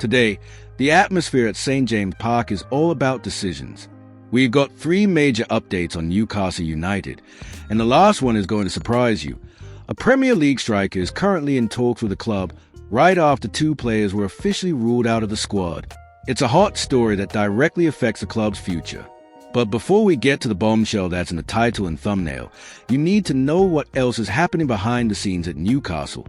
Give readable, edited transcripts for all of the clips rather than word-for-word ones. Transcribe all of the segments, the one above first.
Today, the atmosphere at St. James Park is all about decisions. We've got 3 major updates on Newcastle United, and the last one is going to surprise you. A Premier League striker is currently in talks with the club right after 2 players were officially ruled out of the squad. It's a hot story that directly affects the club's future. But before we get to the bombshell that's in the title and thumbnail, you need to know what else is happening behind the scenes at Newcastle,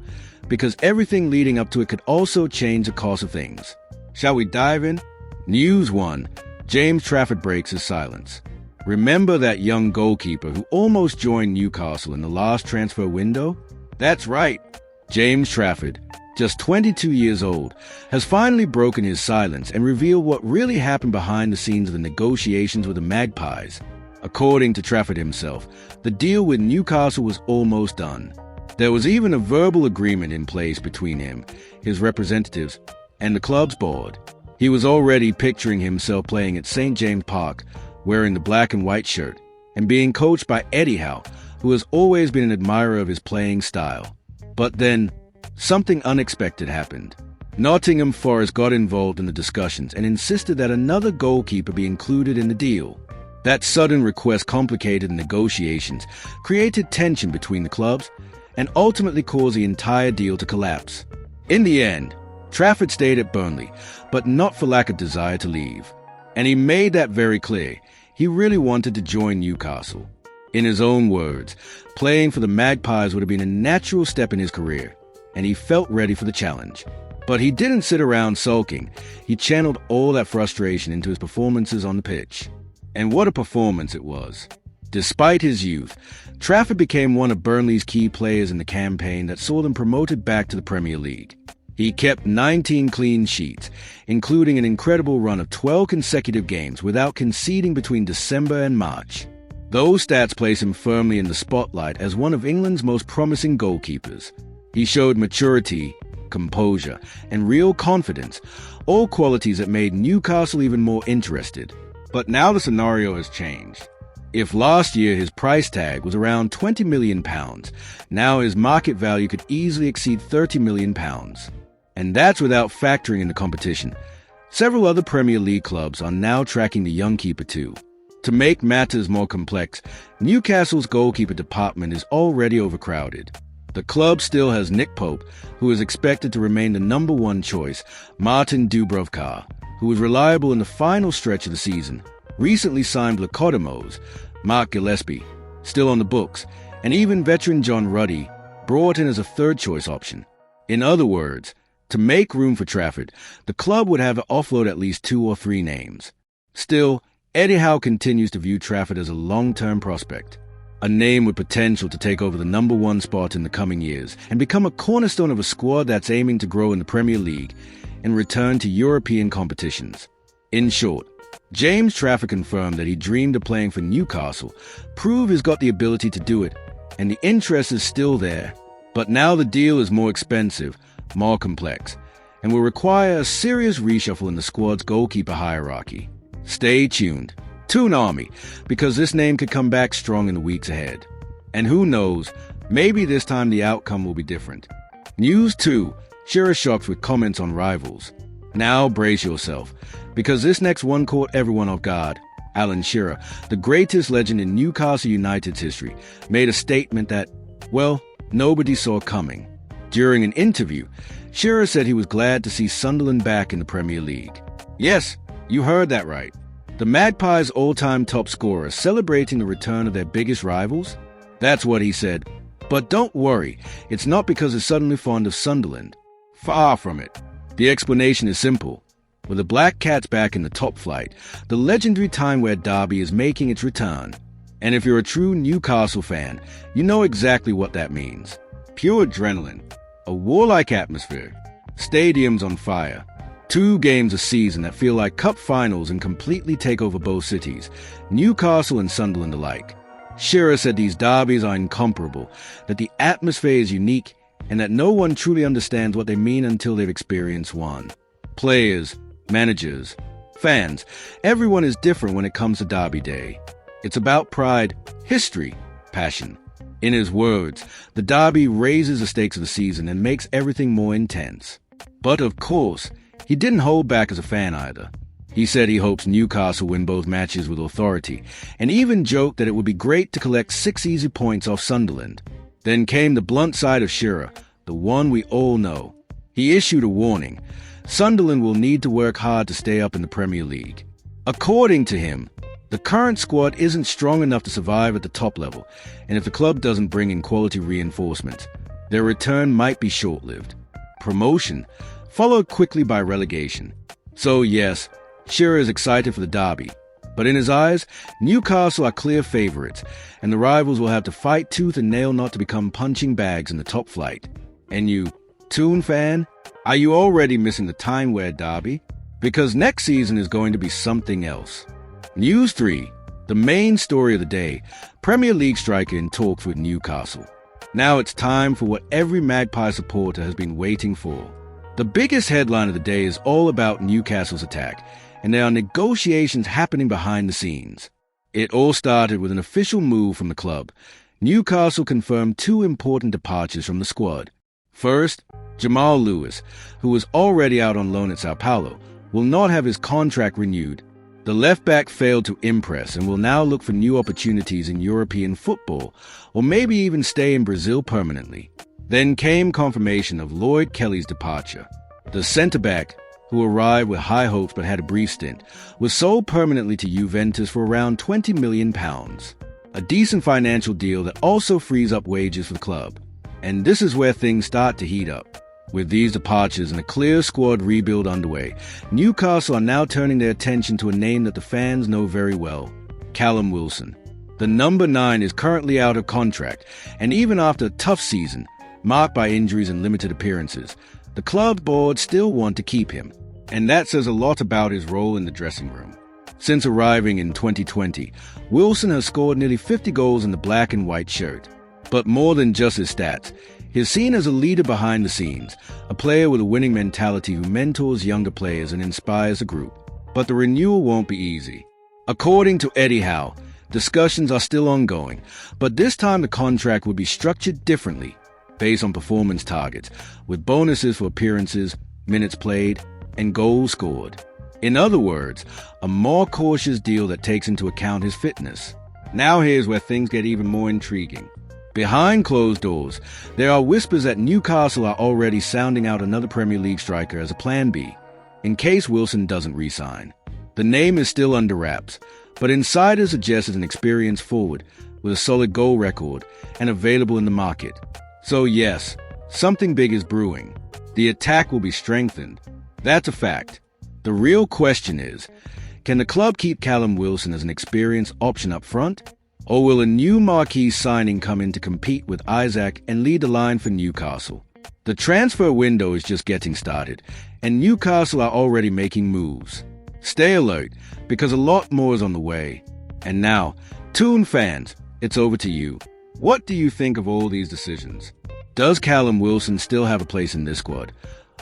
because everything leading up to it could also change the course of things. Shall we dive in? News 1. James Trafford breaks his silence. Remember that young goalkeeper who almost joined Newcastle in the last transfer window? That's right. James Trafford, just 22 years old, has finally broken his silence and revealed what really happened behind the scenes of the negotiations with the Magpies. According to Trafford himself, the deal with Newcastle was almost done. There was even a verbal agreement in place between him, his representatives, and the club's board. He was already picturing himself playing at St. James Park, wearing the black and white shirt, and being coached by Eddie Howe, who has always been an admirer of his playing style. But then, something unexpected happened. Nottingham Forest got involved in the discussions and insisted that another goalkeeper be included in the deal. That sudden request complicated the negotiations, created tension between the clubs, and ultimately caused the entire deal to collapse. In the end, Trafford stayed at Burnley, but not for lack of desire to leave. And he made that very clear. He really wanted to join Newcastle. In his own words, playing for the Magpies would have been a natural step in his career, and he felt ready for the challenge. But he didn't sit around sulking. He channeled all that frustration into his performances on the pitch. And what a performance it was. Despite his youth, Trafford became one of Burnley's key players in the campaign that saw them promoted back to the Premier League. He kept 19 clean sheets, including an incredible run of 12 consecutive games without conceding between December and March. Those stats place him firmly in the spotlight as one of England's most promising goalkeepers. He showed maturity, composure, and real confidence, all qualities that made Newcastle even more interested. But now the scenario has changed. If last year his price tag was around £20 million, now his market value could easily exceed £30 million. And that's without factoring in the competition. Several other Premier League clubs are now tracking the young keeper too. To make matters more complex, Newcastle's goalkeeper department is already overcrowded. The club still has Nick Pope, who is expected to remain the number 1 choice, Martin Dubravka, who was reliable in the final stretch of the season, recently signed with the Codimos, Mark Gillespie, still on the books, and even veteran John Ruddy, brought in as a 3rd choice option. In other words, to make room for Trafford, the club would have to offload at least 2 or 3 names. Still, Eddie Howe continues to view Trafford as a long-term prospect, a name with potential to take over the number 1 spot in the coming years and become a cornerstone of a squad that's aiming to grow in the Premier League and return to European competitions. In short, James Trafford confirmed that he dreamed of playing for Newcastle, proved he's got the ability to do it, and the interest is still there. But now the deal is more expensive, more complex, and will require a serious reshuffle in the squad's goalkeeper hierarchy. Stay tuned. Toon Army, because this name could come back strong in the weeks ahead. And who knows, maybe this time the outcome will be different. News 2. Shearer shocked with comments on rivals. Now brace yourself, because this next one caught everyone off guard. Alan Shearer, the greatest legend in Newcastle United's history, made a statement that, well, nobody saw coming. During an interview, Shearer said he was glad to see Sunderland back in the Premier League. Yes, you heard that right. The Magpies' all-time top scorer celebrating the return of their biggest rivals? That's what he said. But don't worry, it's not because he's suddenly fond of Sunderland. Far from it. The explanation is simple. With the Black Cats back in the top flight, the legendary time where Derby is making its return. And if you're a true Newcastle fan, you know exactly what that means. Pure adrenaline, a warlike atmosphere, stadiums on fire, 2 games a season that feel like cup finals and completely take over both cities, Newcastle and Sunderland alike. Shearer said these derbies are incomparable, that the atmosphere is unique, and that no one truly understands what they mean until they've experienced one. Players, managers, fans, everyone is different when it comes to Derby Day. It's about pride, history, passion. In his words, the Derby raises the stakes of the season and makes everything more intense. But of course, He didn't hold back as a fan either. He said he hopes Newcastle win both matches with authority, and even joked that it would be great to collect 6 easy points off Sunderland. Then came the blunt side of Shearer, the one we all know. He issued a warning. Sunderland will need to work hard to stay up in the Premier League. According to him, the current squad isn't strong enough to survive at the top level, and if the club doesn't bring in quality reinforcements, their return might be short-lived. Promotion, followed quickly by relegation. So yes, Shearer is excited for the derby, but in his eyes, Newcastle are clear favourites, and the rivals will have to fight tooth and nail not to become punching bags in the top flight. And you, Toon fan, are you already missing the time-wear derby? Because next season is going to be something else. News 3. The main story of the day, Premier League striker in talks with Newcastle. Now it's time for what every Magpie supporter has been waiting for. The biggest headline of the day is all about Newcastle's attack, and there are negotiations happening behind the scenes. It all started with an official move from the club. Newcastle confirmed 2 important departures from the squad. First, Jamal Lewis, who was already out on loan at Sao Paulo, will not have his contract renewed. The left-back failed to impress and will now look for new opportunities in European football, or maybe even stay in Brazil permanently. Then came confirmation of Lloyd Kelly's departure. The centre-back, who arrived with high hopes but had a brief stint, was sold permanently to Juventus for around £20 million. A decent financial deal that also frees up wages for the club. And this is where things start to heat up. With these departures and a clear squad rebuild underway, Newcastle are now turning their attention to a name that the fans know very well, Callum Wilson. The number 9 is currently out of contract, and even after a tough season, marked by injuries and limited appearances, the club board still want to keep him, and that says a lot about his role in the dressing room. Since arriving in 2020, Wilson has scored nearly 50 goals in the black and white shirt. But more than just his stats, he's seen as a leader behind the scenes, a player with a winning mentality who mentors younger players and inspires the group. But the renewal won't be easy. According to Eddie Howe, discussions are still ongoing, but this time the contract will be structured differently, based on performance targets, with bonuses for appearances, minutes played, and goals scored. In other words, a more cautious deal that takes into account his fitness. Now here's where things get even more intriguing. Behind closed doors, there are whispers that Newcastle are already sounding out another Premier League striker as a plan B, in case Wilson doesn't re-sign. The name is still under wraps, but insiders suggest it's an experienced forward with a solid goal record and available in the market. So yes, something big is brewing. The attack will be strengthened. That's a fact. The real question is, can the club keep Callum Wilson as an experienced option up front? Or will a new marquee signing come in to compete with Isaac and lead the line for Newcastle? The transfer window is just getting started, and Newcastle are already making moves. Stay alert, because a lot more is on the way. And now, Toon fans, it's over to you. What do you think of all these decisions? Does Callum Wilson still have a place in this squad?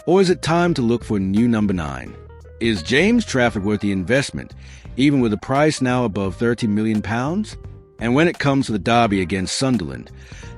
Or is it time to look for a new number 9? Is James Trafford worth the investment, even with a price now above £30 million? And when it comes to the derby against Sunderland,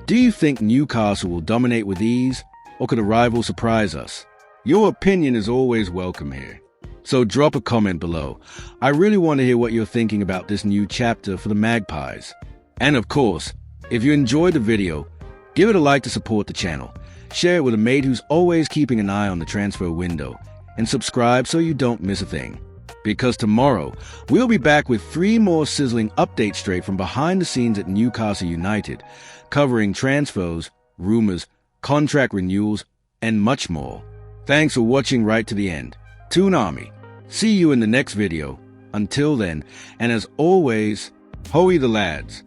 do you think Newcastle will dominate with ease, or could a rival surprise us? Your opinion is always welcome here. So drop a comment below. I really want to hear what you're thinking about this new chapter for the Magpies. And of course, if you enjoyed the video, give it a like to support the channel, share it with a mate who's always keeping an eye on the transfer window, and subscribe so you don't miss a thing. Because tomorrow, we'll be back with 3 more sizzling updates straight from behind the scenes at Newcastle United, covering transfers, rumors, contract renewals, and much more. Thanks for watching right to the end. Toon Army. See you in the next video. Until then, and as always, hoey the lads.